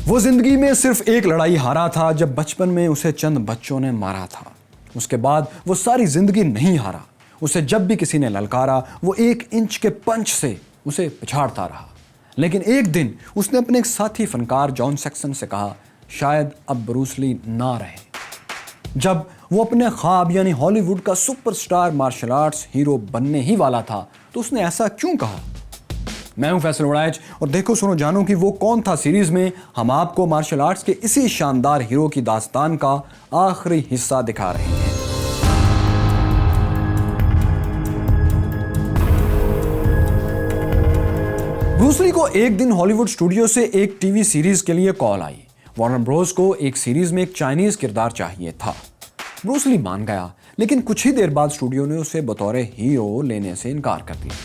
वो जिंदगी में सिर्फ एक लड़ाई हारा था जब बचपन में उसे चंद बच्चों ने मारा था। उसके बाद वो सारी जिंदगी नहीं हारा। उसे जब भी किसी ने ललकारा वो 1 इंच के पंच से उसे पिछाड़ता रहा। लेकिन एक दिन उसने अपने एक साथी फनकार जॉन सैक्सन से कहा, शायद अब ब्रूस ली ना रहे। जब वो अपने ख्वाब यानी हॉलीवुड का सुपरस्टार मार्शल आर्ट्स हीरो बनने ही वाला था तो उसने ऐसा क्यों कहा। मैं हूं फैसल उड़ाइच और देखो सुनो जानो कि वो कौन था सीरीज में हम आपको मार्शल आर्ट्स के इसी शानदार हीरो की दास्तान का आखिरी हिस्सा दिखा रहे हैं। ब्रूस ली को एक दिन हॉलीवुड स्टूडियो से एक टीवी सीरीज के लिए कॉल आई। वार्नर ब्रोस को एक सीरीज में एक चाइनीज किरदार चाहिए था। ब्रूस ली मान गया, लेकिन कुछ ही देर बाद स्टूडियो ने उसे बतौर हीरो लेने से इनकार कर दिया।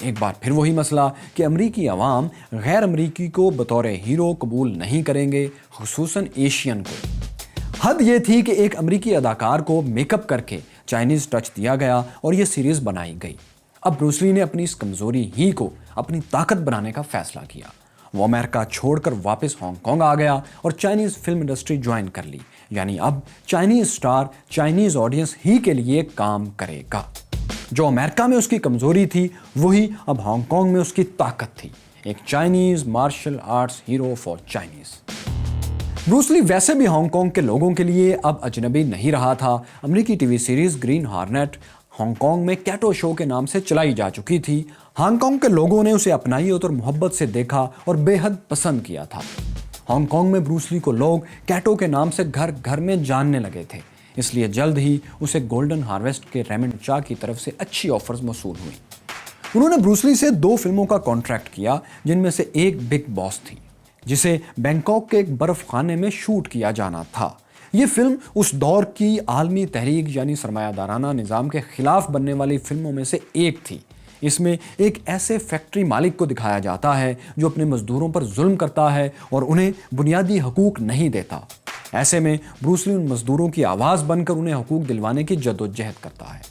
एक बार फिर वही मसला कि अमरीकी अवाम गैर अमरीकी को बतौर हीरो कबूल नहीं करेंगे, खुसूसन एशियन को। हद ये थी कि एक अमरीकी अदाकार को मेकअप करके चाइनीज टच दिया गया और ये सीरीज बनाई गई। अब ब्रूस ली ने अपनी इस कमजोरी ही को अपनी ताकत बनाने का फैसला किया। वो अमेरिका छोड़कर वापस हांगकांग आ गया और चाइनीज फिल्म इंडस्ट्री ज्वाइन कर ली। यानी अब चाइनीज स्टार चाइनीज ऑडियंस ही के लिए काम करेगा। जो अमेरिका में उसकी कमजोरी थी वही अब हांगकांग में उसकी ताकत थी। एक Chinese martial arts hero for Chinese. Bruce Lee वैसे भी हांगकांग के लोगों के लिए अब अजनबी नहीं रहा था। अमेरिकी TV series green hornet Hong Kong में कैटो शो के नाम से चलाई जा चुकी थी। हांगकांग के लोगों ने उसे अपनाई और मोहब्बत से देखा और बेहद पसंद किया था। हांगकांग में ब्रूस ली को लोग कैटो के नाम से घर घर में जानने लगे थे। इसलिए जल्द ही उसे गोल्डन हार्वेस्ट के रेमंड चा की तरफ से अच्छी ऑफर्स मौसूल हुई। उन्होंने ब्रूस ली से 2 फिल्मों का कॉन्ट्रैक्ट किया, जिनमें से एक बिग बॉस थी, जिसे बैंकॉक के एक बर्फ खाने में शूट किया जाना था। ये फिल्म उस दौर की आलमी तहरीक यानी सरमायादाराना निज़ाम के खिलाफ बनने वाली फिल्मों में से एक थी। इसमें एक ऐसे फैक्ट्री मालिक को दिखाया जाता है जो अपने मजदूरों पर जुल्म करता है और उन्हें बुनियादी हकूक नहीं देता। ऐसे में ब्रूस ली उन मजदूरों की आवाज़ बनकर उन्हें हकूक दिलवाने की जद्दोजहद करता है।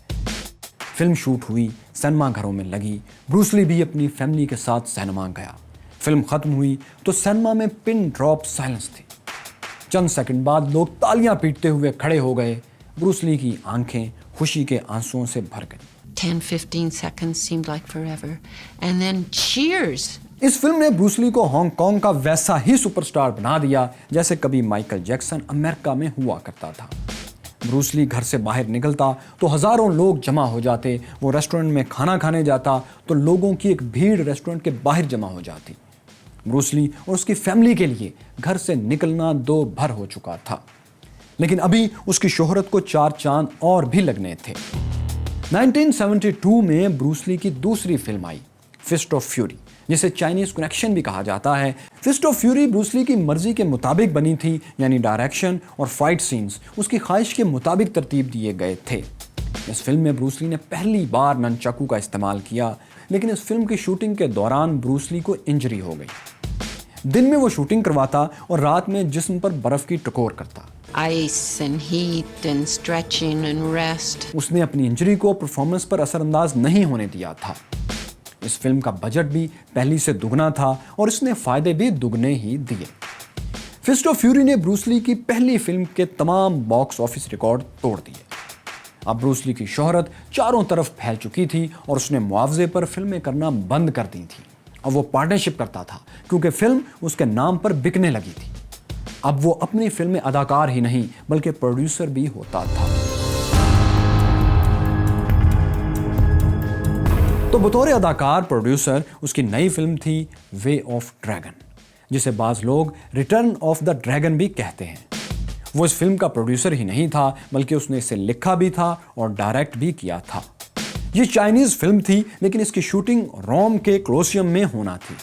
फिल्म शूट हुई, सिनेमा घरों में लगी। ब्रूस ली भी अपनी फैमिली के साथ सिनेमा गया। फिल्म खत्म हुई तो सिनेमा में पिन ड्रॉप साइलेंस थी। चंद सेकंड बाद लोग तालियां पीटते हुए खड़े हो गए। ब्रूस ली की आंखें खुशी के आंसुओं से भर गई। 10-15 seconds seemed like forever and then cheers. इस फिल्म ने ब्रूस ली को हांगकांग का वैसा ही सुपरस्टार बना दिया जैसे कभी माइकल जैक्सन अमेरिका में हुआ करता था। ब्रूस ली घर से बाहर निकलता तो हजारों लोग जमा हो जाते। वो रेस्टोरेंट में खाना खाने जाता तो लोगों की एक भीड़ रेस्टोरेंट के बाहर जमा हो जाती। ब्रूस ली और उसकी फैमिली के लिए घर से निकलना 2 भर हो चुका था। लेकिन अभी उसकी शोहरत को 4 चांद और भी लगने थे। 1972 में ब्रूस ली की दूसरी फिल्म आई, फिस्ट ऑफ फ्यूरी, जिसे चाइनीज कनेक्शन भी कहा जाता है। Fist of Fury Bruce Lee की मर्जी के मुताबिक बनी थी, यानी डायरेक्शन और फाइट सीन्स उसकी ख्वाहिश के मुताबिक तरतीब दिए गए थे। इस फिल्म में ब्रूस ली ने पहली बार ननचाकू का इस्तेमाल किया, लेकिन इस फिल्म की शूटिंग के दौरान ब्रूस ली को इंजरी हो गई। दिन में वो शूटिंग करवाता और रात में जिस्म पर बर्फ की टकोर करता। Ice and heat and stretching and rest. उसने अपनी इंजरी को परफॉर्मेंस पर असरअंदाज नहीं होने दिया था। इस फिल्म का बजट भी पहली से दुगना था और इसने फायदे भी दुगने ही दिए। फिस्ट ऑफ फ्यूरी ने ब्रूस ली की पहली फिल्म के तमाम बॉक्स ऑफिस रिकॉर्ड तोड़ दिए। अब ब्रूस ली की शोहरत चारों तरफ फैल चुकी थी और उसने मुआवजे पर फिल्में करना बंद कर दी थी। अब वो पार्टनरशिप करता था क्योंकि फिल्म उसके नाम पर बिकने लगी थी। अब वो अपनी फिल्म में अदाकार ही नहीं बल्कि प्रोड्यूसर भी होता था। तो बतौर अदाकार प्रोड्यूसर उसकी नई फिल्म थी वे ऑफ ड्रैगन, जिसे बाज लोग रिटर्न ऑफ द ड्रैगन भी कहते हैं। वो इस फिल्म का प्रोड्यूसर ही नहीं था बल्कि उसने इसे लिखा भी था और डायरेक्ट भी किया था। ये चाइनीज फिल्म थी लेकिन इसकी शूटिंग रोम के कोलोसियम में होना थी।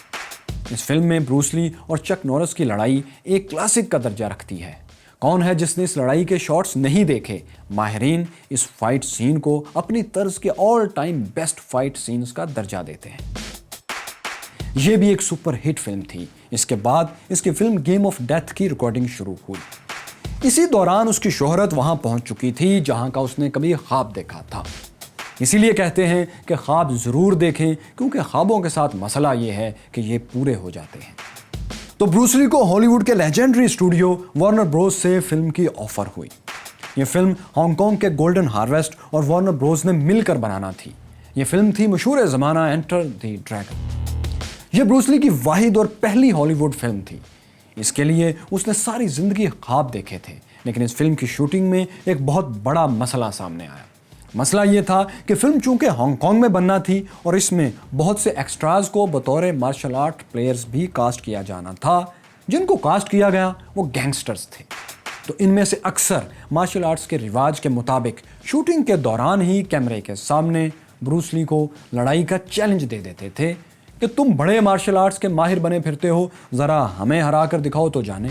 इस फिल्म में ब्रूस ली और चक नॉरिस की लड़ाई एक क्लासिक का दर्जा रखती है। कौन है जिसने इस लड़ाई के शॉट्स नहीं देखे? माहिरीन इस फाइट सीन को अपनी तर्ज के all time best fight scenes का दर्जा देते हैं। यह भी एक सुपर हिट फिल्म थी। इसके बाद इसकी फिल्म गेम ऑफ डेथ की रिकॉर्डिंग शुरू हुई। इसी दौरान उसकी शोहरत वहां पहुंच चुकी थी जहां का उसने कभी ख्वाब देखा था। इसीलिए कहते हैं कि ख्वाब जरूर देखें, क्योंकि ख्वाबों के साथ मसला ये है कि ये पूरे हो जाते हैं। तो ब्रूस ली को हॉलीवुड के लेजेंडरी स्टूडियो वार्नर ब्रोस से फिल्म की ऑफर हुई। यह फिल्म हांगकांग के गोल्डन हार्वेस्ट और वार्नर ब्रोस ने मिलकर बनाना थी। यह फिल्म थी मशहूर ज़माना एंटर द ड्रैगन। यह ब्रूस ली की वाहिद और पहली हॉलीवुड फिल्म थी। इसके लिए उसने सारी जिंदगी ख्वाब देखे थे, लेकिन इस फिल्म की शूटिंग में एक बहुत बड़ा मसला सामने आया। मसला ये था कि फिल्म चूंकि हांगकांग में बनना थी और इसमें बहुत से एक्स्ट्राज को बतौर मार्शल आर्ट प्लेयर्स भी कास्ट किया जाना था। जिनको कास्ट किया गया वो गैंगस्टर्स थे। तो इनमें से अक्सर मार्शल आर्ट्स के रिवाज के मुताबिक शूटिंग के दौरान ही कैमरे के सामने ब्रूस ली को लड़ाई का चैलेंज दे देते थे कि तुम बड़े मार्शल आर्ट्स के माहिर बने फिरते हो, ज़रा हमें हरा कर दिखाओ तो जाने।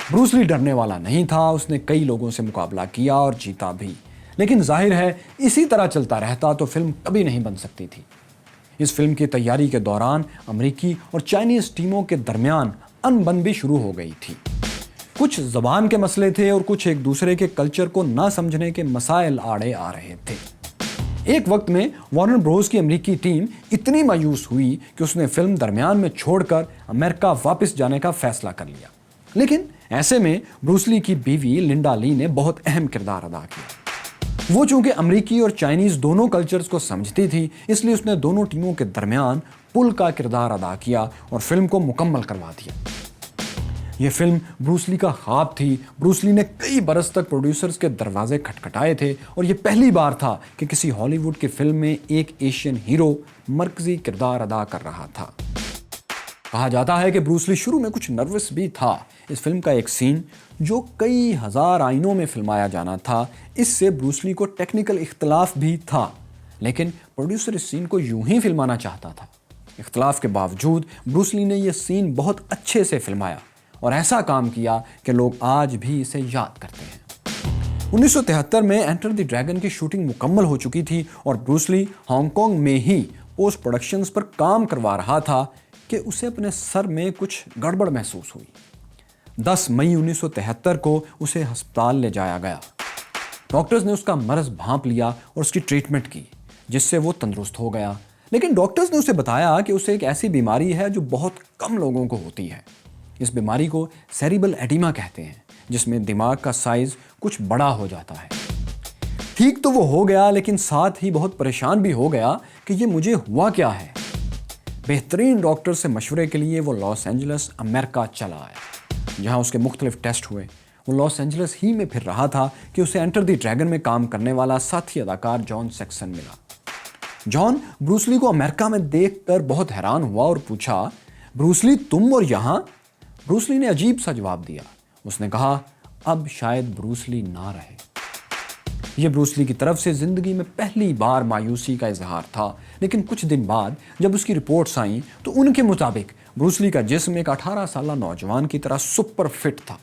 ब्रूस ली डरने वाला नहीं था। उसने कई लोगों से मुकाबला किया और जीता भी, लेकिन जाहिर है इसी तरह चलता रहता तो फिल्म कभी नहीं बन सकती थी। इस फिल्म की तैयारी के दौरान अमेरिकी और चाइनीज टीमों के दरमियान अनबन भी शुरू हो गई थी। कुछ ज़बान के मसले थे और कुछ एक दूसरे के कल्चर को ना समझने के मसाइल आड़े आ रहे थे। एक वक्त में वार्नर ब्रोस की अमेरिकी टीम इतनी मायूस हुई कि उसने फिल्म दरमियान में छोड़कर अमेरिका वापस जाने का फैसला कर लिया। लेकिन ऐसे में ब्रूस ली की बीवी लिंडा ली ने बहुत अहम किरदार अदा किया। वो चूंकि अमेरिकी और चाइनीज दोनों कल्चर्स को समझती थी, इसलिए उसने दोनों टीमों के दरमियान पुल का किरदार अदा किया और फिल्म को मुकम्मल करवा दिया। यह फिल्म ब्रूस ली का ख्वाब थी। ब्रूस ली ने कई बरस तक प्रोड्यूसर्स के दरवाजे खटखटाए थे और यह पहली बार था कि किसी हॉलीवुड की फिल्म में एक एशियन हीरो मरकजी किरदार अदा कर रहा था। कहा जाता है कि ब्रूस ली शुरू में कुछ नर्वस भी था। इस फिल्म का एक सीन जो कई हजार आइनों में फिल्माया जाना था, इससे ब्रूस ली को टेक्निकल इख्तलाफ भी था, लेकिन प्रोड्यूसर इस सीन को यूं ही फिल्माना चाहता था। इख्तलाफ के बावजूद ब्रूस ली ने यह सीन बहुत अच्छे से फिल्माया और ऐसा काम किया कि लोग आज भी इसे याद करते हैं। 1973 में एंटर द ड्रैगन की शूटिंग मुकम्मल हो चुकी थी और ब्रूस ली हांगकांग में ही पोस्ट प्रोडक्शंस पर काम करवा रहा था कि उसे अपने सर में कुछ गड़बड़ महसूस हुई। 10 मई 1973 को उसे अस्पताल ले जाया गया। डॉक्टर्स ने उसका मर्ज भांप लिया और उसकी ट्रीटमेंट की, जिससे वो तंदुरुस्त हो गया। लेकिन डॉक्टर्स ने उसे बताया कि उसे एक ऐसी बीमारी है जो बहुत कम लोगों को होती है। इस बीमारी को सेरिब्रल एडिमा कहते हैं, जिसमें दिमाग का साइज कुछ बड़ा हो जाता है। ठीक तो वो हो गया, लेकिन साथ ही बहुत परेशान भी हो गया कि ये मुझे हुआ क्या है। बेहतरीन डॉक्टर से मशवरे के लिए वो लॉस एंजलिस अमेरिका चला आया, जहां उसके मुख्तलिफ टेस्ट हुए। वो लॉस एंजलिस ही में फिर रहा था कि उसे एंटर द ड्रैगन में काम करने वाला साथी अदाकार जॉन सैक्सन मिला। जॉन ब्रूस ली को अमेरिका में देखकर बहुत हैरान हुआ और पूछा, ब्रूस ली तुम और यहां? ब्रूस ली ने अजीब सा जवाब दिया। उसने कहा, अब शायद ब्रूस ली ना रहे। यह ब्रूस ली की तरफ से जिंदगी में पहली बार मायूसी का इजहार था। लेकिन कुछ दिन बाद जब उसकी रिपोर्ट्स आईं तो उनके मुताबिक ब्रूस ली का जिस्म एक 18 साल नौजवान की तरह सुपर फिट था।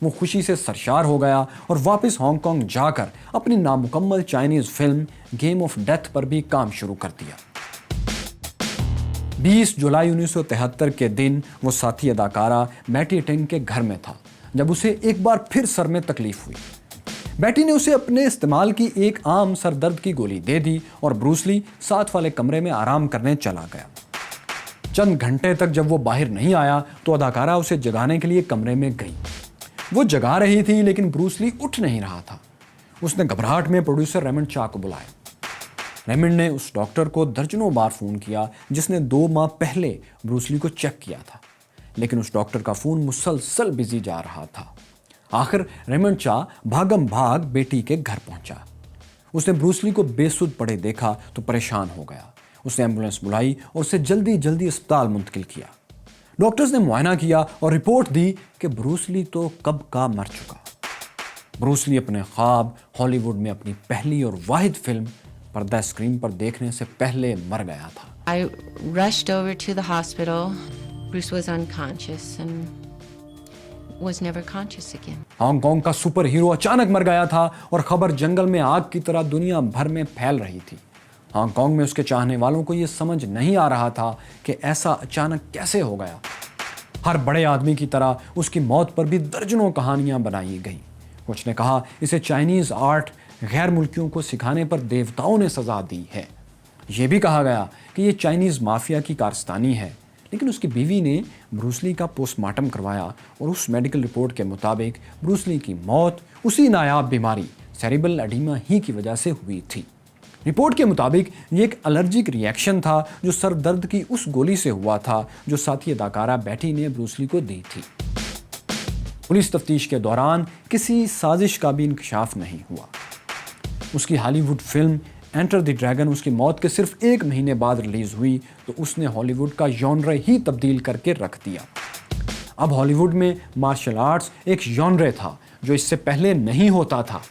वो खुशी से सरशार हो गया और वापस हांगकांग जाकर अपनी नामुकम्मल Chinese film Game of Death पर भी काम शुरू कर दिया। 20 जुलाई 1973 के दिन वो साथी अदाकारा मैटी टेंग के घर में था, जब उसे एक बार फिर सर में तकलीफ हुई। बैटी ने उसे अपने इस्तेमाल की एक आम सर दर्द की गोली दे दी और ब्रूस ली साथ वाले कमरे में आराम करने चला गया। चंद घंटे तक जब वो बाहर नहीं आया तो अदाकारा उसे जगाने के लिए कमरे में गई। वो जगा रही थी, लेकिन ब्रूस ली उठ नहीं रहा था। उसने घबराहट में प्रोड्यूसर रेमंड चा को बुलाया। रेमंड ने उस डॉक्टर को दर्जनों बार फोन किया जिसने 2 माह पहले ब्रूस ली को चेक किया था, लेकिन उस डॉक्टर का फोन मुसलसल बिजी जा रहा था। आखिर रेमंड चा भागम भाग बेटी के घर पहुंचा। उसने ब्रूस ली को बेसुध पड़े देखा तो परेशान हो गया। उसने एम्बुलेंस बुलाई और उसे जल्दी जल्दी अस्पताल मुंतकिल किया। डॉक्टर्स ने मुआयना किया और रिपोर्ट दी कि ब्रूस ली तो कब का मर चुका। ब्रूस ली अपने ख्वाब हॉलीवुड में अपनी पहली और वाहिद फिल्म पर्दा स्क्रीन पर देखने से पहले मर गया था। I rushed over to the hospital. Bruce was unconscious and was never conscious again. Hong Kong का सुपर हीरो अचानक मर गया था और खबर जंगल में आग की तरह दुनिया भर में फैल रही थी। हांगकांग में उसके चाहने वालों को यह समझ नहीं आ रहा था कि ऐसा अचानक कैसे हो गया। हर बड़े आदमी की तरह उसकी मौत पर भी दर्जनों कहानियां बनाई गई। कुछ ने कहा इसे चाइनीज आर्ट गैर मुल्कियों को सिखाने पर देवताओं ने सजा दी है। यह भी कहा गया कि यह चाइनीज माफिया की कारस्तानी है। लेकिन उसकी बीवी ने ब्रूस ली का पोस्टमार्टम करवाया और उस मेडिकल रिपोर्ट के मुताबिक ब्रूस ली की मौत उसी नायाब बीमारी सेरिब्रल एडीमा ही की वजह से हुई थी। रिपोर्ट के मुताबिक ये एक एलर्जिक रिएक्शन था जो सर दर्द की उस गोली से हुआ था जो साथी अदाकारा बेटी ने ब्रूस ली को दी थी। पुलिस तफ्तीश के दौरान किसी साजिश का भी इंकशाफ नहीं हुआ। उसकी Hollywood film enter the dragon उसकी मौत के सिर्फ 1 महीने बाद रिलीज हुई तो उसने हॉलीवुड का जॉनर ही तब्दील करके रख दिया। अब हॉलीवुड में मार्शल आर्ट्स एक जॉनर था जो इससे पहले नहीं होता था।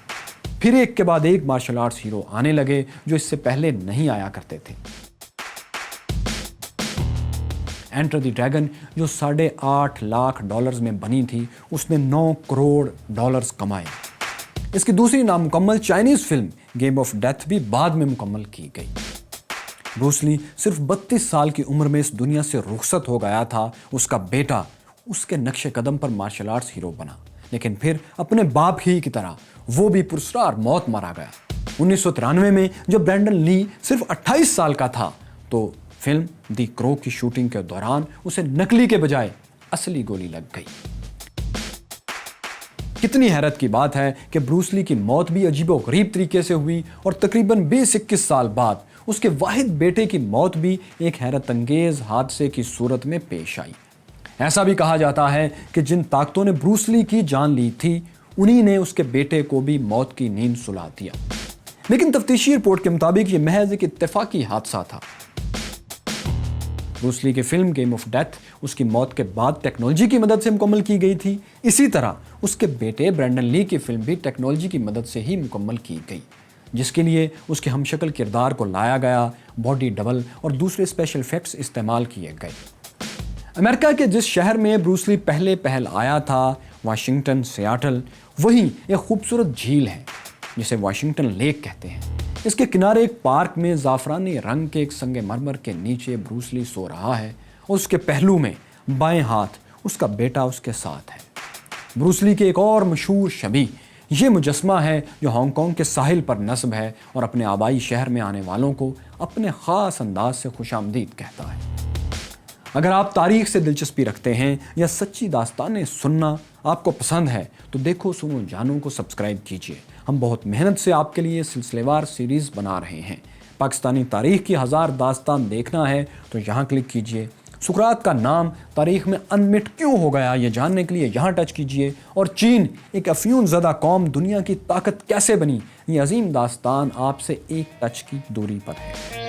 फिर एक के बाद एक मार्शल आर्ट्स हीरो आने लगे जो इससे पहले नहीं आया करते थे। एंटर द ड्रैगन जो $8.5 लाख में बनी थी उसने $9 करोड़ कमाए। इसकी दूसरी नामुकम्मल Chinese film Game of Death भी बाद में मुकम्मल की गई। ब्रूस ली सिर्फ 32 साल की उम्र में इस दुनिया से रुखसत हो गया था। उसका बेटा उसके नक्शे कदम पर मार्शल आर्ट्स हीरो बना, लेकिन फिर अपने बाप ही की तरह वो भी पुरस्कार मौत मारा गया। 1993 में जब ब्रैंडन ली सिर्फ 28 साल का था तो फिल्म दी क्रो की शूटिंग के दौरान उसे नकली के बजाय असली गोली लग गई। कितनी हैरत की बात है कि ब्रूस ली की मौत भी अजीबोगरीब तरीके से हुई और तकरीबन 20-21 साल बाद उसके वाहिद बेटे की मौत भी एक हैरत अंगेज हादसे की सूरत में पेश आई। ऐसा भी कहा जाता है कि जिन ताकतों ने ब्रूस ली की जान ली थी उन्हीं ने उसके बेटे को भी मौत की नींद सुला दिया। लेकिन तफ्तीशी रिपोर्ट के मुताबिक यह महज एक इत्तेफाकी हादसा था। ब्रूस ली की फिल्म गेम ऑफ डेथ उसकी मौत के बाद टेक्नोलॉजी की मदद से मुकम्मल की गई थी। इसी तरह उसके बेटे ब्रैंडन ली की फिल्म भी टेक्नोलॉजी की मदद से ही मुकम्मल की गई, जिसके लिए उसके हमशक्ल किरदार को लाया गया, बॉडी डबल और दूसरे स्पेशल इफेक्ट्स इस्तेमाल किए गए। अमेरिका के जिस शहर में ब्रूस ली पहल आया था, वाशिंगटन सियाटल, वहीं एक खूबसूरत झील है जिसे वाशिंगटन लेक कहते हैं। इसके किनारे एक पार्क में जाफरानी रंग के एक संगमरमर के नीचे ब्रूस ली सो रहा है और उसके पहलू में बाएं हाथ उसका बेटा उसके साथ है। ब्रूस ली के एक और मशहूर शबीह ये मुजस्मा है जो हांगकांग के साहिल पर नस्ब है और अपने आबाई शहर में आने वालों को अपने ख़ास अंदाज से खुशामदीद कहता है। अगर आप तारीख से दिलचस्पी रखते हैं या सच्ची दास्तानें सुनना आपको पसंद है तो देखो सुनो जानो को सब्सक्राइब कीजिए। हम बहुत मेहनत से आपके लिए सिलसिलेवार सीरीज़ बना रहे हैं। पाकिस्तानी तारीख की 1000 दास्तान देखना है तो यहाँ क्लिक कीजिए। सुकरात का नाम तारीख में अनमिट क्यों हो गया ये जानने के लिए यहाँ टच कीजिए। और चीन एक अफ्यून ज़दा कौम दुनिया की ताकत कैसे बनी, ये अजीम दास्तान आपसे एक टच की दूरी पर है।